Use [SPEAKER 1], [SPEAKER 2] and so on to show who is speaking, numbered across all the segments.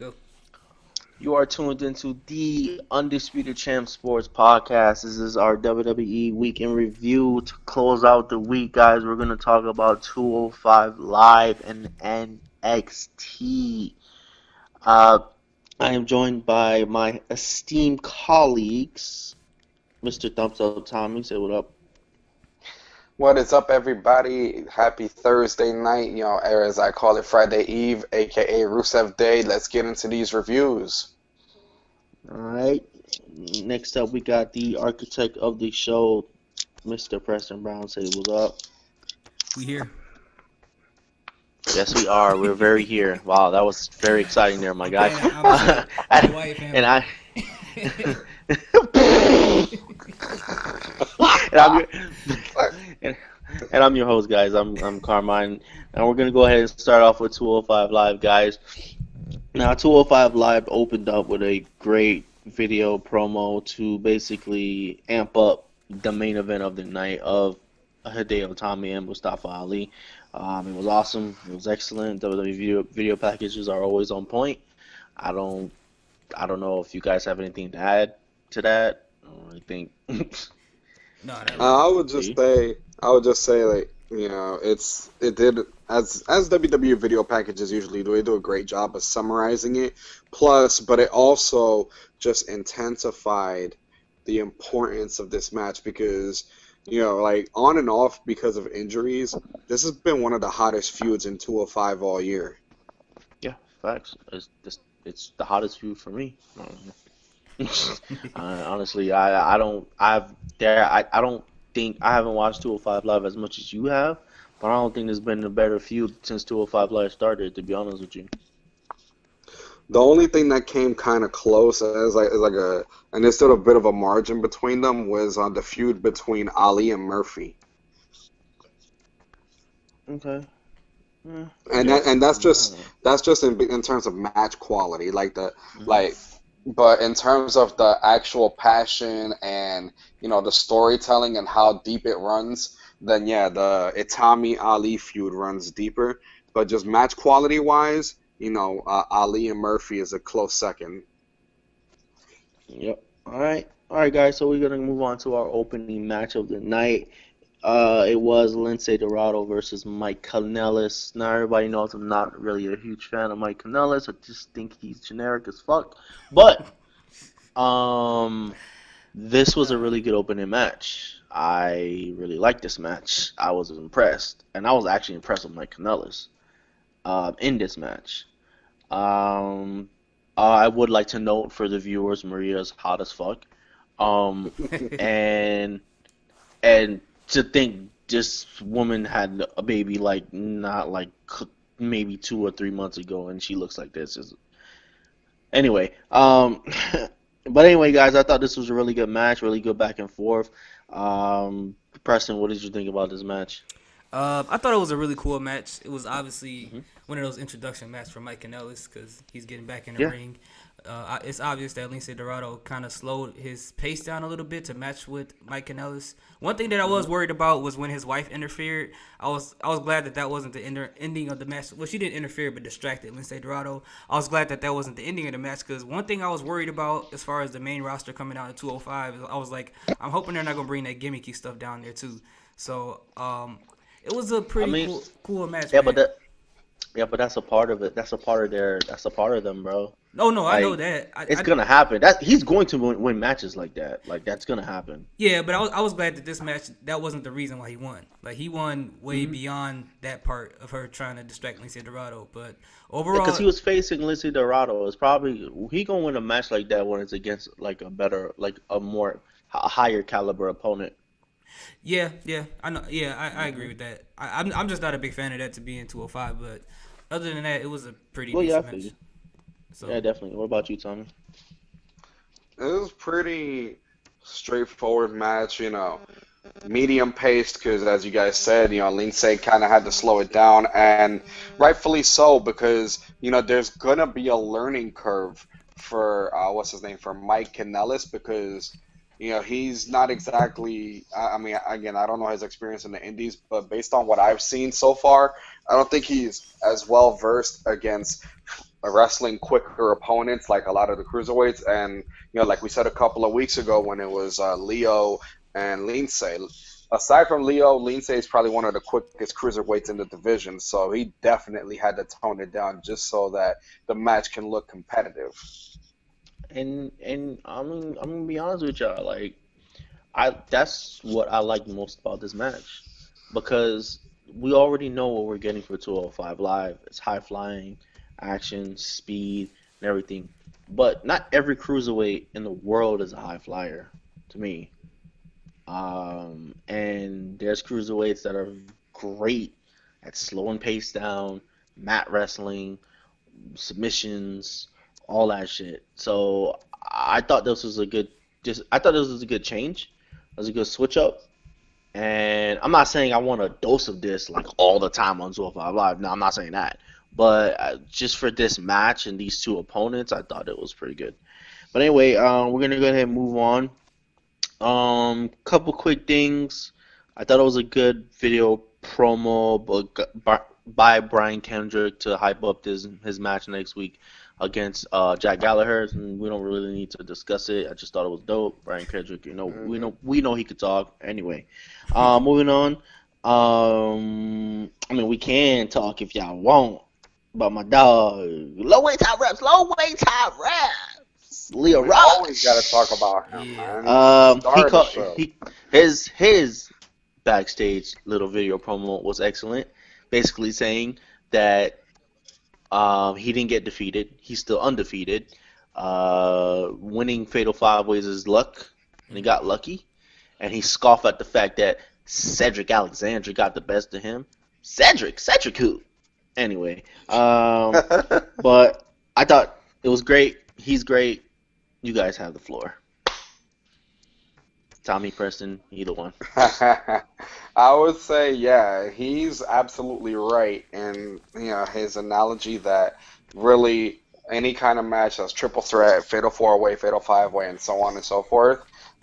[SPEAKER 1] Go.
[SPEAKER 2] You are tuned into the Undisputed Champ Sports Podcast. This is our WWE Week in Review. To close out the week, guys, we're going to talk about 205 Live and NXT. Uh, I am joined by my esteemed colleagues, Mr. Thumbs Up Tommy. Say what up.
[SPEAKER 3] What is up, everybody? Happy Thursday night, or as I call it, Friday Eve, aka Rusev Day. Let's get into these reviews.
[SPEAKER 2] All right. Next up, we got the architect of the show, Mr. Preston Brown. Say what's up.
[SPEAKER 1] We here.
[SPEAKER 2] Yes, we are. We're very here. Wow, that was very exciting there, my guy. And I. and I'm your host, guys. I'm Carmine, and we're gonna go ahead and start off with 205 Live, guys. Now, 205 Live opened up with a great video promo to basically amp up the main event of the night of Hideo Itami and Mustafa Ali. It was awesome. It was excellent. WWE video packages are always on point. I don't know if you guys have anything to add to that. I think.
[SPEAKER 1] No,
[SPEAKER 3] I would just say, like, it did as WWE video packages usually do. They do a great job of summarizing it. Plus, but it also just intensified the importance of this match because, like on and off because of injuries, this has been one of the hottest feuds in 205 all year.
[SPEAKER 2] Yeah, facts. It's the hottest feud for me. Honestly, I don't think I haven't watched 205 Live as much as you have, but I don't think there's been a better feud since 205 Live started. To be honest with you,
[SPEAKER 3] the only thing that came kind of close and there's still a bit of a margin between them was on the feud between Ali and Murphy.
[SPEAKER 2] Okay.
[SPEAKER 3] And that's just in terms of match quality, but in terms of the actual passion and the storytelling and how deep it runs, then yeah, the Itami Ali feud runs deeper. But just match quality wise, Ali and Murphy is a close second.
[SPEAKER 2] Yep. All right, guys. So we're gonna move on to our opening match of the night. It was Lince Dorado versus Mike Kanellis. Now everybody knows I'm not really a huge fan of Mike Kanellis. I just think he's generic as fuck. But this was a really good opening match. I really liked this match. I was impressed, and I was actually impressed with Mike Kanellis in this match. I would like to note for the viewers, Maria's hot as fuck. And to think this woman had a baby maybe 2 or 3 months ago, and she looks like this. Anyway, but anyway, guys, I thought this was a really good match, really good back and forth. Preston, what did you think about this match?
[SPEAKER 1] I thought it was a really cool match. It was obviously one of those introduction matches for Mike Kanellis because he's getting back in the ring. It's obvious that Lince Dorado kind of slowed his pace down a little bit to match with Mike Kanellis. One thing that I was worried about was when his wife interfered. I was glad that wasn't the ending of the match. Well, she didn't interfere, but distracted Lince Dorado. I was glad that wasn't the ending of the match because one thing I was worried about as far as the main roster coming out in 205 is I was like, I'm hoping they're not gonna bring that gimmicky stuff down there too. So it was a pretty cool match.
[SPEAKER 2] Yeah,
[SPEAKER 1] man.
[SPEAKER 2] but that's a part of it. That's a part of them, bro.
[SPEAKER 1] No, I know that.
[SPEAKER 2] It's gonna happen. He's going to win matches like that. Like that's gonna happen.
[SPEAKER 1] Yeah, but I was glad that this match that wasn't the reason why he won. Like he won way beyond that part of her trying to distract Lince Dorado. But overall,
[SPEAKER 2] because he was facing Lince Dorado, it's probably he gonna win a match like that when it's against like a higher caliber opponent.
[SPEAKER 1] Yeah, I know. Yeah, I agree with that. I'm just not a big fan of that to be in 205. But other than that, it was a pretty decent match. So.
[SPEAKER 2] Yeah, definitely. What about you, Tommy?
[SPEAKER 3] It was pretty straightforward match, medium paced because as you guys said, Lince kind of had to slow it down, and rightfully so because there's gonna be a learning curve for for Mike Kanellis because he's not exactly. I mean, again, I don't know his experience in the Indies, but based on what I've seen so far, I don't think he's as well versed against wrestling quicker opponents like a lot of the cruiserweights. And like we said a couple of weeks ago when it was Leo and Lindsay. Aside from Leo, Lindsay is probably one of the quickest cruiserweights in the division, so he definitely had to tone it down just so that the match can look competitive.
[SPEAKER 2] And I mean, I'm gonna be honest with y'all. Like, I that's what I like most about this match because we already know what we're getting for 205 Live. It's high flying, action, speed, and everything. But not every cruiserweight in the world is a high flyer to me. And there's cruiserweights that are great at slowing pace down, mat wrestling, submissions, all that shit. So I thought this was a good, just I thought this was a good change. It was a good switch up. And I'm not saying I want a dose of this like all the time on 205 Live. No, I'm not saying that. But just for this match and these two opponents, I thought it was pretty good. But anyway, we're gonna go ahead and move on. Couple quick things. I thought it was a good video promo by Brian Kendrick to hype up his match next week against Jack Gallagher, and we don't really need to discuss it. I just thought it was dope. Brian Kendrick, we know he could talk. Anyway, moving on. I mean, we can talk if y'all want, but my dog, low weight top reps, Leo
[SPEAKER 3] We
[SPEAKER 2] Rush.
[SPEAKER 3] always got to talk about him,
[SPEAKER 1] Yeah.
[SPEAKER 3] man.
[SPEAKER 2] He
[SPEAKER 3] Star of the show.
[SPEAKER 2] his backstage little video promo was excellent. Basically saying that he didn't get defeated. He's still undefeated. Winning Fatal 5-Ways is luck, and he got lucky. And he scoffed at the fact that Cedric Alexander got the best of him. Cedric who? Anyway, but I thought it was great. He's great. You guys have the floor. Tommy, Preston, either one.
[SPEAKER 3] I would say, yeah, he's absolutely right in his analogy that really any kind of match that's triple threat, fatal four-way, fatal five-way, and so on and so forth,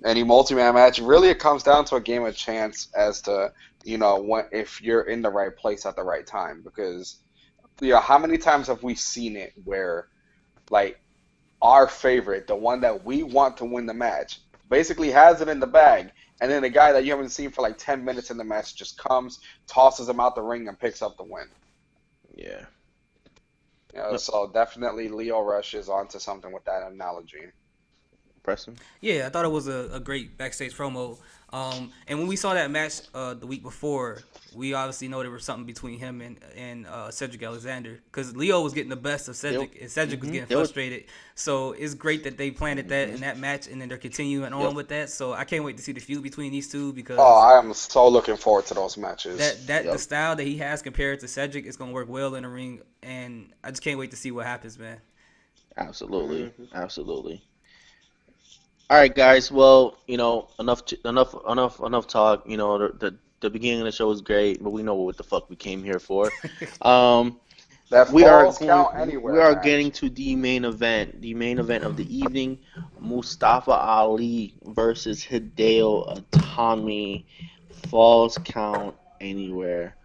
[SPEAKER 3] any multi-man match, really it comes down to a game of chance as to if you're in the right place at the right time. Because how many times have we seen it where like our favorite, the one that we want to win the match, basically has it in the bag, and then the guy that you haven't seen for like 10 minutes in the match just comes, tosses him out the ring, and picks up the win.
[SPEAKER 2] Yeah.
[SPEAKER 3] So definitely Leo Rush is onto something with that analogy.
[SPEAKER 2] Preston?
[SPEAKER 1] Yeah, I thought it was a great backstage promo. And when we saw that match the week before, we obviously know there was something between him and Cedric Alexander, because Leo was getting the best of Cedric, and Cedric was getting frustrated. So it's great that they planted that in that match, and then they're continuing on with that. So I can't wait to see the feud between these two, because
[SPEAKER 3] I am so looking forward to those matches.
[SPEAKER 1] the style that he has compared to Cedric is going to work well in the ring, and I just can't wait to see what happens, man.
[SPEAKER 2] Absolutely. Absolutely. All right, guys. Well, enough talk. The beginning of the show was great, but we know what the fuck we came here for.
[SPEAKER 3] That
[SPEAKER 2] We are
[SPEAKER 3] falls count anywhere.
[SPEAKER 2] we are
[SPEAKER 3] match.
[SPEAKER 2] getting to the main event of the evening: Mustafa Ali versus Hideo Itami. Falls count anywhere.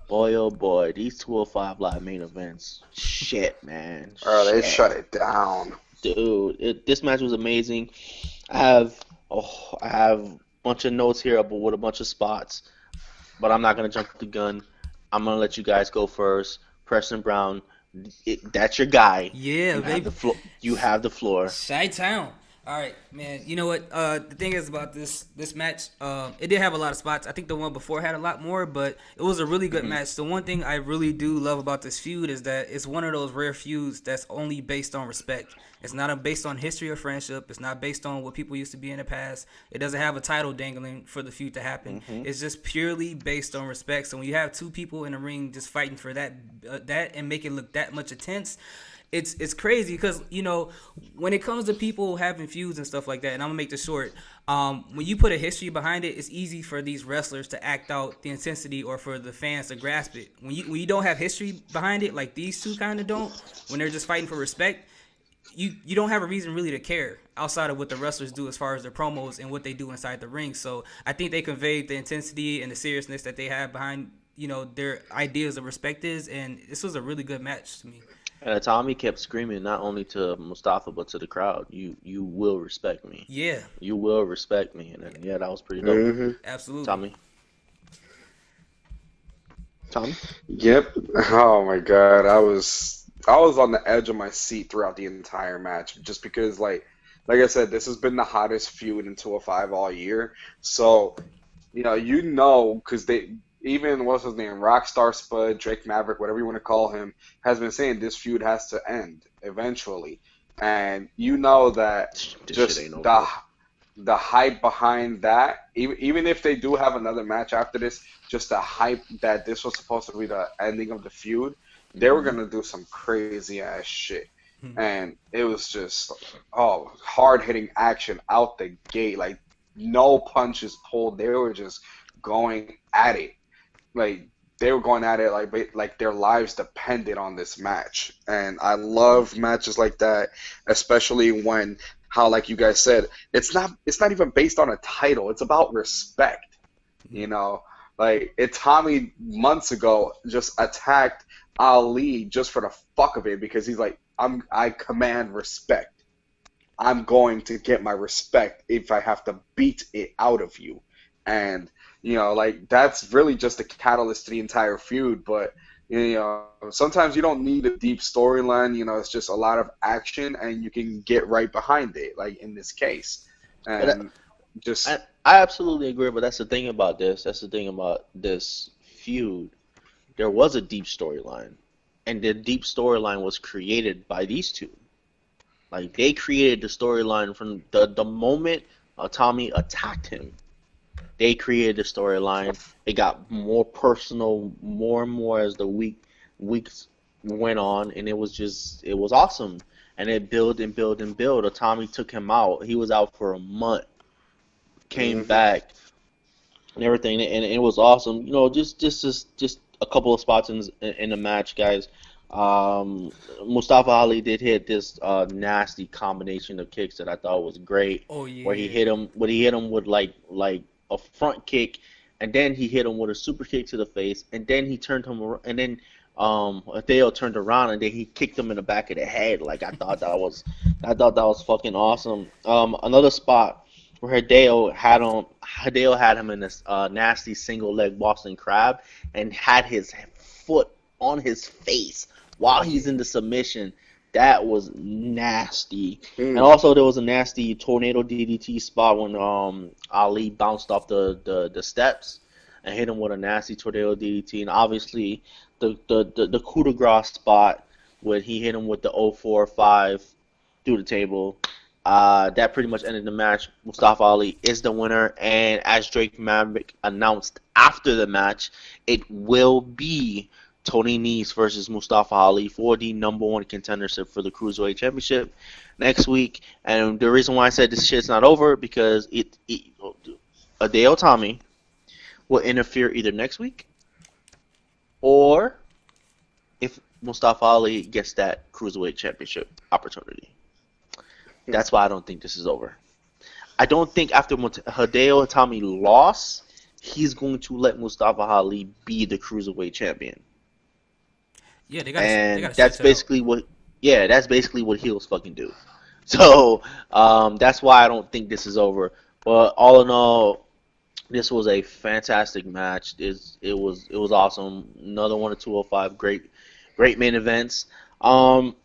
[SPEAKER 2] Boy, oh boy, these 205 Live main events. Shit, man.
[SPEAKER 3] They
[SPEAKER 2] Shit.
[SPEAKER 3] shut it down.
[SPEAKER 2] Dude, this match was amazing. I have a bunch of notes here with a bunch of spots, but I'm not gonna jump the gun. I'm gonna let you guys go first. Preston Brown, that's your guy.
[SPEAKER 1] Yeah, baby.
[SPEAKER 2] You have the floor.
[SPEAKER 1] Chi-Town. All right, man. You know what? The thing is about this match, it did have a lot of spots. I think the one before had a lot more, but it was a really good match. The one thing I really do love about this feud is that it's one of those rare feuds that's only based on respect. It's not based on history or friendship. It's not based on what people used to be in the past. It doesn't have a title dangling for the feud to happen. It's just purely based on respect. So when you have two people in the ring just fighting for that and make it look that much intense, it's crazy, because when it comes to people having feuds and stuff like that, and I'm gonna make this short, when you put a history behind it, it's easy for these wrestlers to act out the intensity, or for the fans to grasp it. When you don't have history behind it, like these two kind of don't, when they're just fighting for respect, you don't have a reason really to care outside of what the wrestlers do as far as their promos and what they do inside the ring. So I think they conveyed the intensity and the seriousness that they have behind their ideas of respect is, and this was a really good match to me.
[SPEAKER 2] And Tommy kept screaming not only to Mustafa but to the crowd, "You will respect me.
[SPEAKER 1] Yeah,
[SPEAKER 2] You will respect me." And then
[SPEAKER 1] yeah,
[SPEAKER 2] yeah, that was pretty dope.
[SPEAKER 3] Hmm.
[SPEAKER 1] absolutely.
[SPEAKER 2] Tommy, Tommy.
[SPEAKER 3] Yep. Oh my God, I was on the edge of my seat throughout the entire match just because like I said, this has been the hottest feud in 205 all year. So, because they even what's his name, Rockstar Spud, Drake Maverick, whatever you want to call him, has been saying this feud has to end eventually. And you know that
[SPEAKER 2] This shit ain't
[SPEAKER 3] just the
[SPEAKER 2] over.
[SPEAKER 3] the hype behind that, even if they do have another match after this, just the hype that this was supposed to be the ending of the feud, they were
[SPEAKER 2] Hmm.
[SPEAKER 3] gonna do some crazy ass shit.
[SPEAKER 1] Hmm.
[SPEAKER 3] And it was just, oh, hard hitting action out the gate, like no punches pulled. They were just going at it, like they were going at it like their lives depended on this match. And I love matches like that, especially when how like you guys said, it's not even based on a title. It's about respect. You know, like Tommy months ago just attacked Ali just for the fuck of it because he's like, I command respect. I'm going to get my respect if I have to beat it out of you. And, like that's really just a catalyst to the entire feud. But, sometimes you don't need a deep storyline. It's just a lot of action and you can get right behind it, like in this case.
[SPEAKER 2] But
[SPEAKER 3] And
[SPEAKER 2] I,
[SPEAKER 3] just,
[SPEAKER 2] I absolutely agree. But that's the thing about this. That's the thing about this feud. There was a deep storyline, and the deep storyline was created by these two. Like they created the storyline from the moment Tommy attacked him. They created the storyline. It got more personal, more and more as the weeks went on, and it was awesome. And it built and built and built. Tommy took him out. He was out for a month, came
[SPEAKER 3] hmm
[SPEAKER 2] back, and everything, and it was awesome. Just a couple of spots in the match, guys. Mustafa Ali did hit this nasty combination of kicks that I thought was great,
[SPEAKER 1] Oh
[SPEAKER 2] where
[SPEAKER 1] yeah.
[SPEAKER 2] he hit him with like a front kick, and then he hit him with a super kick to the face, and then he turned him, and then Adeo turned around, and then he kicked him in the back of the head. Like I thought that was fucking awesome. Another spot where Hideo had him in this nasty single leg Boston Crab and had his foot on his face
[SPEAKER 1] Oh
[SPEAKER 2] while he's
[SPEAKER 1] yeah.
[SPEAKER 2] in the submission. That was nasty. And
[SPEAKER 3] mm,
[SPEAKER 2] also there was a nasty tornado DDT spot when Ali bounced off the steps and hit him with a nasty tornado DDT. And obviously the coup de grace spot when he hit him with the 045 through the table. That pretty much ended the match. Mustafa Ali is the winner, and as Drake Maverick announced after the match, it will be Tony Nese versus Mustafa Ali for the number one contendership for the Cruiserweight Championship next week. And the reason why I said this shit's not over because Hideo Tommy will interfere either next week or if Mustafa Ali gets that Cruiserweight Championship opportunity. That's why I don't think this is over. I don't think after Hideo Itami lost, he's going to let Mustafa Ali be the cruiserweight champion,
[SPEAKER 1] Yeah, they
[SPEAKER 2] and
[SPEAKER 1] gotta stretch it out.
[SPEAKER 2] that's basically what heels fucking do. So that's why I don't think this is over. But all in all, this was a fantastic match. It was awesome. Another one of 205 great main events. Um,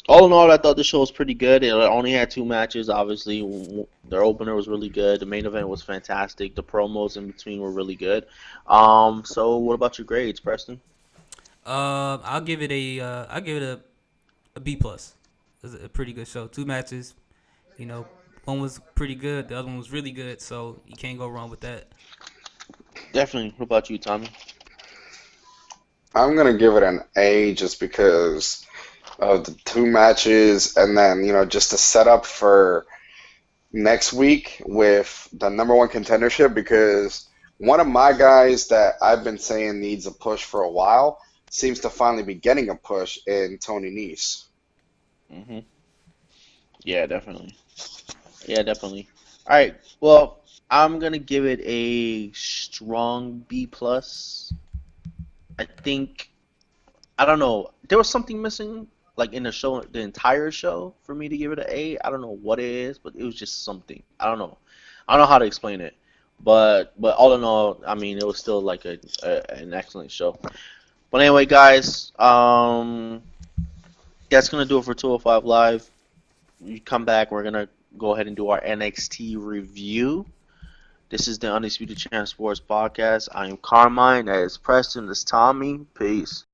[SPEAKER 2] all in all, I thought the show was pretty good. It only had two matches. Obviously, their opener was really good. The main event was fantastic. The promos in between were really good. So what about your grades, Preston?
[SPEAKER 1] I'll give it a B plus. It was a pretty good show. Two matches. You know, one was pretty good. The other one was really good. So you can't go wrong with that.
[SPEAKER 2] Definitely. What about you, Tommy?
[SPEAKER 3] I'm gonna give it an A just because of the two matches, and then just the setup for next week with the number one contendership. Because one of my guys that I've been saying needs a push for a while seems to finally be getting a push in Tony Nese.
[SPEAKER 2] Hmm. Yeah, definitely. Yeah, definitely. All right. Well, I'm gonna give it a strong B plus. I think I don't know. There was something missing like in the show, the entire show, for me to give it an A. I don't know what it is, but it was just something. I don't know. I don't know how to explain it. But all in all, I mean, it was still like an excellent show. But anyway, guys, that's gonna do it for 205 Live. You come back, we're gonna go ahead and do our NXT review. This is the Undisputed Champ Sports Podcast. I am Carmine. That is Preston. That's Tommy. Peace.